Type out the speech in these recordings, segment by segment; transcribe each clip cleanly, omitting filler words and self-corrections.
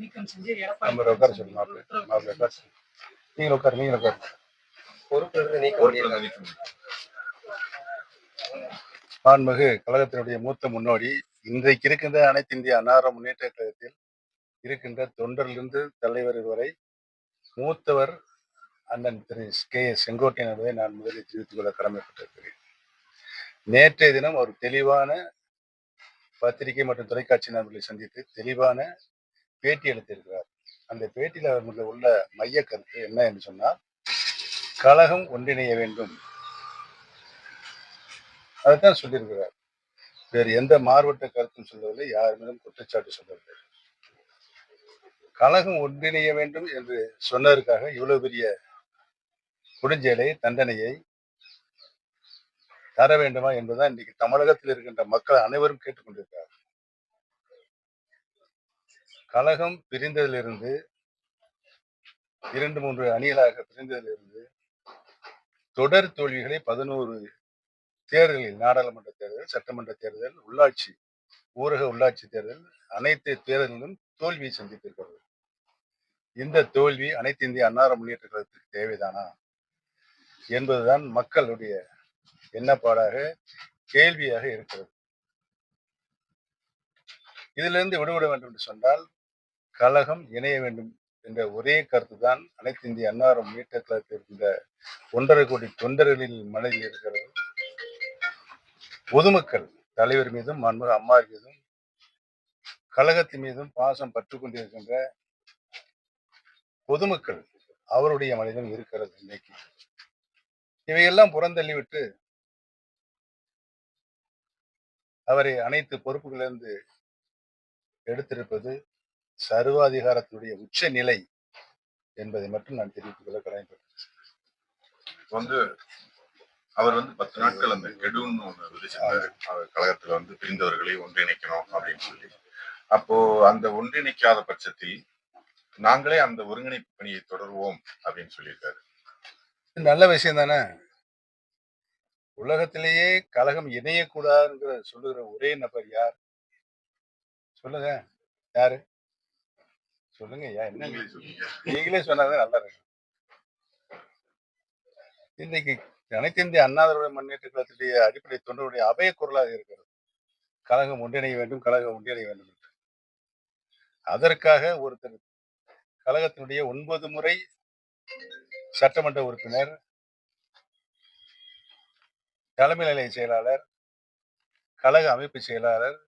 நீக்கம் செஞ்சு நம்ம உட்கார சொல்லு மாப்பிள்ளை உட்கார சொல்லு. நீங்களும் உட்காரு. மாண்புமிகு கழகத்தினுடைய மூத்த முன்னோடி, இன்றைக்கு இருக்கின்ற அனைத்து இந்திய அன்னார முன்னேற்ற கழகத்தில் இருக்கின்ற தொண்டரிலிருந்து தலைவர் வரை மூத்தவர் அண்ணன் திரு செங்கோட்டையன் என்பதை நான் முதலில் தெரிவித்துக் கொள்ள கடமைப்பட்டிருக்கிறேன். நேற்றைய தினம் ஒரு தெளிவான பத்திரிகை மற்றும் தொலைக்காட்சி நண்பர்களை சந்தித்து தெளிவான பேட்டி அளித்திருக்கிறார். அந்த பேட்டியில் அவர் உள்ள மைய கருத்து என்ன என்று சொன்னால், கழகம் ஒன்றிணைய வேண்டும், அதைத்தான் சொல்லியிருக்கிறார். வேறு எந்த மாறுபட்ட கருத்தும் சொல்லவில்லை, யார் மீதும் குற்றச்சாட்டு சொல்லவில்லை. கழகம் ஒன்றிணைய வேண்டும் என்று சொன்னதற்காக இவ்வளவு பெரிய குடிஞ்சேலை தண்டனையை தர வேண்டுமா என்பதுதான் இன்றைக்கு தமிழகத்தில் இருக்கின்ற மக்கள் அனைவரும் கேட்டுக்கொண்டிருக்கிறார். கழகம் பிரிந்ததிலிருந்து 2-3 அணிகளாக பிரிந்ததிலிருந்து தொடர் தோல்விகளை 11 தேர்தலில், நாடாளுமன்ற தேர்தல், சட்டமன்ற தேர்தல், ஊரக உள்ளாட்சி தேர்தல், அனைத்து தேர்தலிலும் தோல்வியை சந்தித்திருக்கிறது. இந்த தோல்வி அனைத்து இந்திய அன்னார முன்னேற்ற கழகத்திற்கு தேவைதானா என்பதுதான் மக்களுடைய எண்ணப்பாடாக, கேள்வியாக இருக்கிறது. இதிலிருந்து விடுபட வேண்டும் என்று சொன்னால் கழகம் இணைய வேண்டும் என்ற ஒரே கருத்து தான் அனைத்து இந்திய அன்னார முன்னேற்ற கழகத்தில் இருக்கின்ற 1.5 கோடி தொண்டர்களின் மனதில் இருக்கிறது. பொதுமக்கள் தலைவர் மீதும் மாண்புமிகு அம்மா மீதும் கழகத்தின் மீதும் பாசம் பற்று கொண்டிருக்கின்ற பொதுமக்கள் அவருடைய மனிதம் இருக்கிறது. இன்னைக்கு இவையெல்லாம் புறந்தள்ளிவிட்டு அவரை அனைத்து பொறுப்புகளிலிருந்து எடுத்திருப்பது சர்வாதிகாரத்தினுடைய உச்ச நிலை என்பதை மட்டும் நான் தெரிவித்துக் கொள்ள கடமைப்பட்டேன். அவர் 10 நாட்கள் அந்த கெடுன்னு ஒண்ணு விதிச்சிருந்தாரு. கழகத்துல பிரிந்தவர்களை ஒன்றிணைக்கணும் அப்படின்னு சொல்லி. அப்போ அந்த ஒன்றிணைக்காத பட்சத்தில் நாங்களே அந்த ஒருங்கிணைப்பு பணியை தொடர்வோம் அப்படின்னு சொல்லியிருக்காரு. நல்ல விஷயம் தானே. உலகத்திலேயே கழகம் இணையக்கூடாதுங்கிற சொல்லுகிற ஒரே நபர் யார் சொல்லுங்க? யாரு சொல்லுங்க? என்ன நீங்களே சொன்னாதான் நல்லா இருக்கு. இன்னைக்கு அனைத்து இந்திய அண்ணா திராவிட முன்னேற்ற கழகத்துடைய அடிப்படை தொண்டருடைய அபய குரலாக இருக்கிறது. கழகம் ஒன்றிணைய வேண்டும், கழகம் ஒன்றிணைய வேண்டும் என்று. அதற்காக ஒருத்தர் கழகத்தினுடைய 9 முறை சட்டமன்ற உறுப்பினர், தலைமை நிலைய செயலாளர், கழக அமைப்பு செயலாளர்,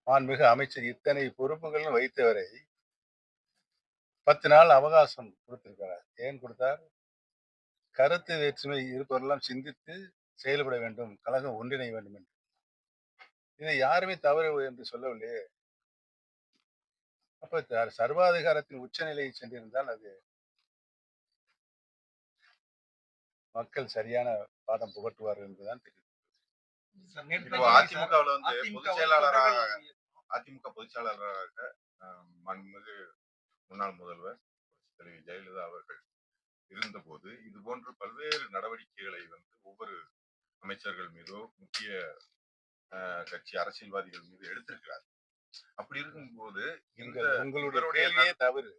மாண்புமிகு அமைச்சர், இத்தனை பொறுப்புகளும் வைத்தவரை 10 நாள் அவகாசம் கொடுத்திருக்கிறார். ஏன் கொடுத்தார்? கருத்து வேற்றுமை இருப்பவரெல்லாம் சிந்தித்து செயல்பட வேண்டும், கழகம் ஒன்றிணைய வேண்டும் என்று. இதை யாருமே தவறு என்று சொல்லவில்லையே. அப்ப சர்வாதிகாரத்தின் உச்சநிலையை சென்றிருந்தால் அது மக்கள் சரியான பாடம் புகட்டுவார்கள் என்றுதான் தெரியும். அதிமுக பொதுச் செயலாளராக மாண்புமிகு முன்னாள் முதல்வர் தலைவி ஜெயலலிதா அவர்கள் இருந்தபோது இது போன்ற பல்வேறு நடவடிக்கைகளை ஒவ்வொரு அமைச்சர்கள் மீதோ முக்கிய கட்சி அரசியல்வாதிகள் மீது எடுத்திருக்கிறார். அப்படி இருக்கும்போது உங்களுடைய தவறு.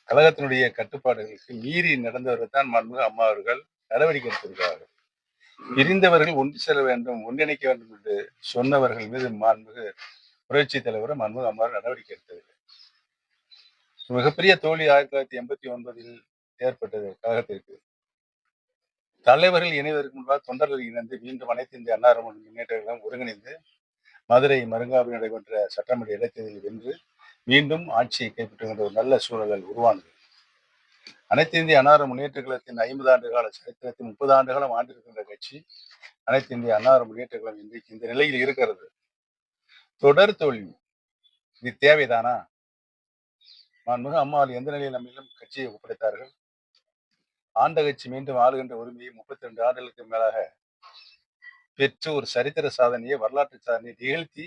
கழகத்தினுடைய கட்டுப்பாடுகளுக்கு மீறி நடந்தவர்கள் தான் மாண்புமிகு அம்மா அவர்கள் நடவடிக்கை எடுத்திருக்கிறார்கள். பிரிந்தவர்கள் ஒன்று செல்ல வேண்டும், ஒன்றிணைக்க வேண்டும் என்று சொன்னவர்கள் மீது மாண்புமிகு புரட்சி தலைவர் மாண்புமிகு அம்மா நடவடிக்கை எடுத்ததில்லை. மிகப்பெரிய தோல்வி 1989 ஏற்பட்டது கழகத்திற்கு. தலைவர்கள் இணைவதற்கு முன்பாக தொண்டர்கள் இணைந்து மீண்டும் அனைத்து இந்திய அன்னார முன்னேற்ற கழகம் ஒருங்கிணைந்து மதுரை மருங்காவில் நடைபெற்ற சட்டமன்ற இடைத்தேர்தலில் வென்று மீண்டும் ஆட்சியை கைப்பற்றுகின்ற ஒரு நல்ல சூழல் உருவானது. அனைத்து இந்திய அன்னார முன்னேற்ற கழகத்தின் 50 ஆண்டு கால சரித்திரத்தில் 30 ஆண்டு காலம் ஆண்டிருக்கின்ற கட்சி அனைத்து இந்திய அன்னார முன்னேற்ற கழகம் இன்றைக்கு இந்த நிலையில் இருக்கிறது. தொடர் தோல்வி, இது தேவைதானா? மாண்புமிகு அம்மாவில் எந்த நிலையில் நம்மிடம் கட்சியை ஒப்படைத்தார்கள்? ஆண்ட கட்சி மீண்டும் ஆளுகின்ற உரிமையை 32 ஆண்டுகளுக்கு மேலாக பெற்று ஒரு சரித்திர சாதனையை, வரலாற்று சாதனையை நிகழ்த்தி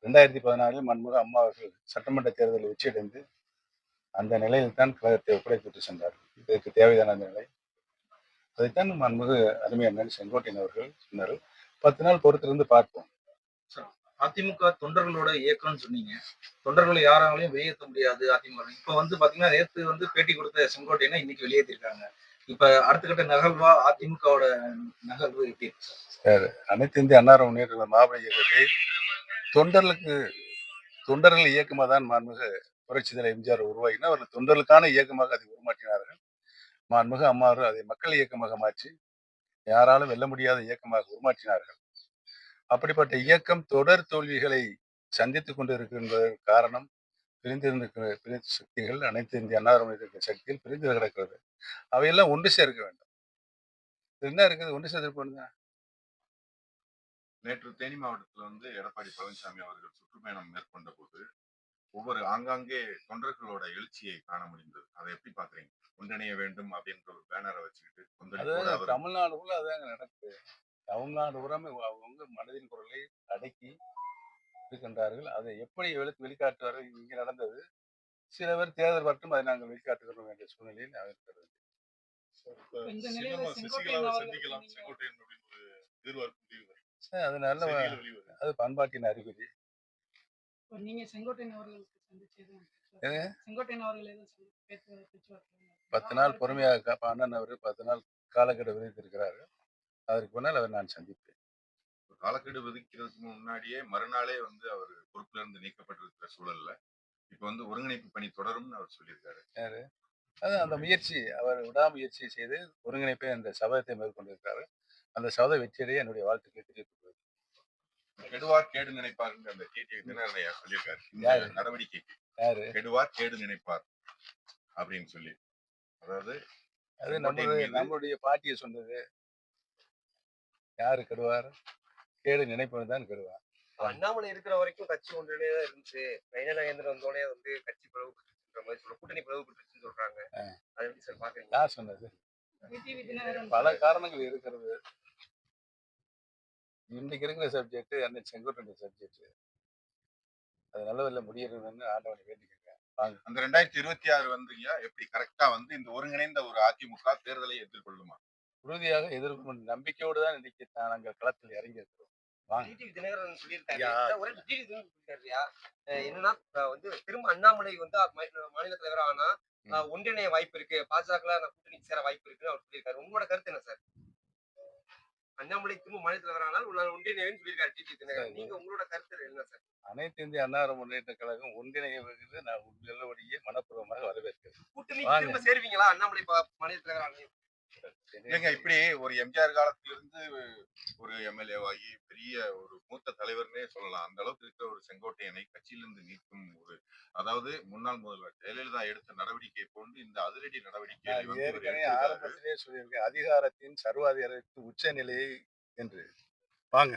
2014 மாண்புமிகு அம்மா அவர்கள் சட்டமன்ற தேர்தலில் வெற்றியடைந்து அந்த நிலையில் தான் கழகத்தை ஒப்படைத்து சென்றார்கள். இதற்கு தேவையான அந்த நிலை. அதைத்தான் மாண்புமிகு அருமை அண்ணன் செங்கோட்டையன் அவர்கள் சொன்னார்கள். 10 நாள் பொறுத்திருந்து பார்ப்போம். அதிமுக தொண்டர்களோட இயக்கம்னு சொன்னீங்க. தொண்டர்களை யாராலையும் வெளியேத்த முடியாது அதிமுக. இப்ப வந்து பாத்தீங்கன்னா, நேத்து வந்து பேட்டி கொடுத்த செங்கோட்டையன இன்னைக்கு வெளியேத்திருக்காங்க. இப்ப அடுத்த கட்ட நகர்வா அதிமுகவோட நகர்வு எப்படி இருக்கு சார்? சார், அனைத்து இந்திய அன்னார முன்னேற்ற மாபெரும் இயக்கத்தை தொண்டர்களுக்கு தொண்டர்கள் இயக்கமாக தான் மாண்புமிகு புரட்சித் தலைவர் எம்ஜிஆர் உருவாக்கினார். அவர்கள் தொண்டர்களுக்கான இயக்கமாக அதை உருமாற்றினார்கள். மாண்புமிகு அம்மா அவர்கள் அதை மக்கள் இயக்கமாக மாற்றி யாராலும் வெல்ல முடியாத இயக்கமாக உருமாற்றினார்கள். அப்படிப்பட்ட இயக்கம் தொடர் தோல்விகளை சந்தித்துக் கொண்டிருக்கின்றதற்கு காரணம் பிரிந்து சக்திகள், அனைத்து இந்திய அன்னார முன்னேற்ற சக்திகள் பிரிந்து கிடக்கிறது. அவையெல்லாம் ஒன்று சேர்க்க வேண்டும். இது என்ன இருக்குது? ஒன்று சேர்த்து நேற்று தேனி மாவட்டத்துல வந்து எடப்பாடி பழனிசாமி அவர்கள் சுற்றுப்பயணம் மேற்கொண்ட போது ஒவ்வொரு ஆங்காங்கே தொண்டர்களோட எழுச்சியை காண முடிந்தது. அதை எப்படி பாக்குறீங்க? ஒன்றிணைய வேண்டும் அப்படின்ற ஒரு பேனரை வச்சுக்கிட்டு கொந்தளிப்போட அது அவர் தமிழ்நாடு ஃபுல்லா அதாங்க நடக்குது. தமிழ்நாடு பூராமே அவங்க மனதின் குரலை அடக்கி இருக்கின்றார்கள். அதை எப்படி வெளிக்காட்டுவார்கள்? இங்கே நடந்தது. சில பேர் தேர்தல் வரட்டும் அதை நாங்கள் வெளிக்காட்டுகிறோம் என்ற சூழ்நிலையில் இருக்கிறது. இந்த நிலையில செங்கோட்டையன் அவர்கள் அது நல்ல அது பண்பாட்டின் அறிகுறி. நீங்க செங்கோட்டையன் அவர்களுக்கு சந்திச்சது ஏங்க? செங்கோட்டையன் அவர்கள் எதுவும் பேச்சுவார்த்தை 10 நாள் பொறுமையாக அண்ணன் அவர் 10 நாள் காலக்கெடு விதித்திருக்கிறார்கள். அதற்கு முன்னால் அவர் நான் சந்திப்பேன். காலக்கெடு விதிக்கிறதுக்கு முன்னாடியே மறுநாளே வந்து அவர் பொறுப்புல இருந்து நீக்கப்பட்டிருக்கிற சூழல்ல இப்ப வந்து ஒருங்கிணைப்பு பணி தொடரும்னு அவர் சொல்லியிருக்காரு. யாரு? அது அந்த முயற்சி அவர் விடாமுயற்சி செய்து ஒருங்கிணைப்பை அந்த சபதத்தை மேற்கொண்டிருக்கிறார்கள். அந்த சபத வெற்றியடைய என்னுடைய வாழ்த்துக்களை தெரிவித்துக் கெடுவார் கேடு நினைப்பாருன்னு அந்த டிடிவி தினகரன் சொல்லியிருக்காரு. யாரு? இந்த நடவடிக்கைக்கு யாரு? கெடுவார் கேடு நினைப்பார் அப்படின்னு சொல்லி. அதாவது அது நம்மளுடைய பாட்டியை சொன்னது. யாரு கெடுவார்? கேடு நினைப்பவன் தான் கெடுவார். அண்ணாமலை இருக்கிற வரைக்கும் கட்சி ஒன்றிலே தான் இருந்துச்சு. நயினா நாகேந்திரன் வந்தோடனே வந்து கட்சி பிளவுபட்டுச்சுன்ற மாதிரி சொல்ற கூட்டணி பிளவுபட்டுச்சுன்னு சொல்றாங்க. அதை எப்படி சார் பாக்குறீங்க? யார் சொன்னது? டிடிவி தினகரன் பல காரணங்கள் இருக்கிறது. இன்னைக்கு இருக்கிற சப்ஜெக்ட் அன்னைக்கு செங்கோட்டையன் சப்ஜெக்ட். அது நல்ல முடியறதுன்னு ஆண்டவனை வேண்டிக்கங்க. அந்த 2026 வந்துங்க எப்படி கரெக்டா வந்து இந்த ஒருங்கிணைந்த ஒரு அதிமுக தேர்தலை எதிர்கொள்ளுமா? உறுதியாக எதிர்கொள்ளும் நம்பிக்கையோடு தான் இன்னைக்கு நாங்கள் களத்தில் இறங்கி இருக்கிறோம். டிடிவி தினகரன் சொல்லியிருக்காரு. ஒரே டிடிவி தினகரன் சொல்லியிருக்காருயா. என்னன்னா வந்து திரும்ப அண்ணாமலை வந்து மாநில தலைவர் ஆனா ஒன்றிணைய வாய்ப்பு இருக்கு. பாஜக கூட்டணி சேர வாய்ப்பு இருக்குன்னு அவர் சொல்லியிருக்காரு. உங்களோட கருத்து என்ன சார்? அண்ணாமலை திரும்ப மாநில தலைவர் ஆனால் ஒன்றிணையன்னு சொல்லியிருக்காரு டிடிவி தினகரன். நீங்க உங்களோட கருத்து என்ன சார்? அனைத்து இந்திய அன்னார முன்னேற்ற கழகம் ஒன்றிணைவது நான் உள்ளபடியே மனப்பூர்வமாக வரவேற்கிறேன். கூட்டணி திரும்ப சேருவீங்களா அண்ணாமலை மாநில தலைவர் ஆணையம்? இல்லைங்க, இப்படி ஒரு எம்ஜிஆர் காலத்திலிருந்து ஒரு எம்எல்ஏவாகி பெரிய ஒரு மூத்த தலைவர்னே சொல்லலாம். அந்த அளவுக்கு இருக்கிற ஒரு செங்கோட்டையனை கட்சியிலிருந்து நீக்கும் ஒரு அதாவது முன்னாள் முதல்வர் ஜெயலலிதா எடுத்த நடவடிக்கை போன்று இந்த அதிரடி நடவடிக்கை ஏற்கனவே ஆரம்பத்திலே சொல்லியிருக்கேன். அதிகாரத்தின் சர்வாதிகாரத்தின் உச்ச நிலையை என்று வாங்க.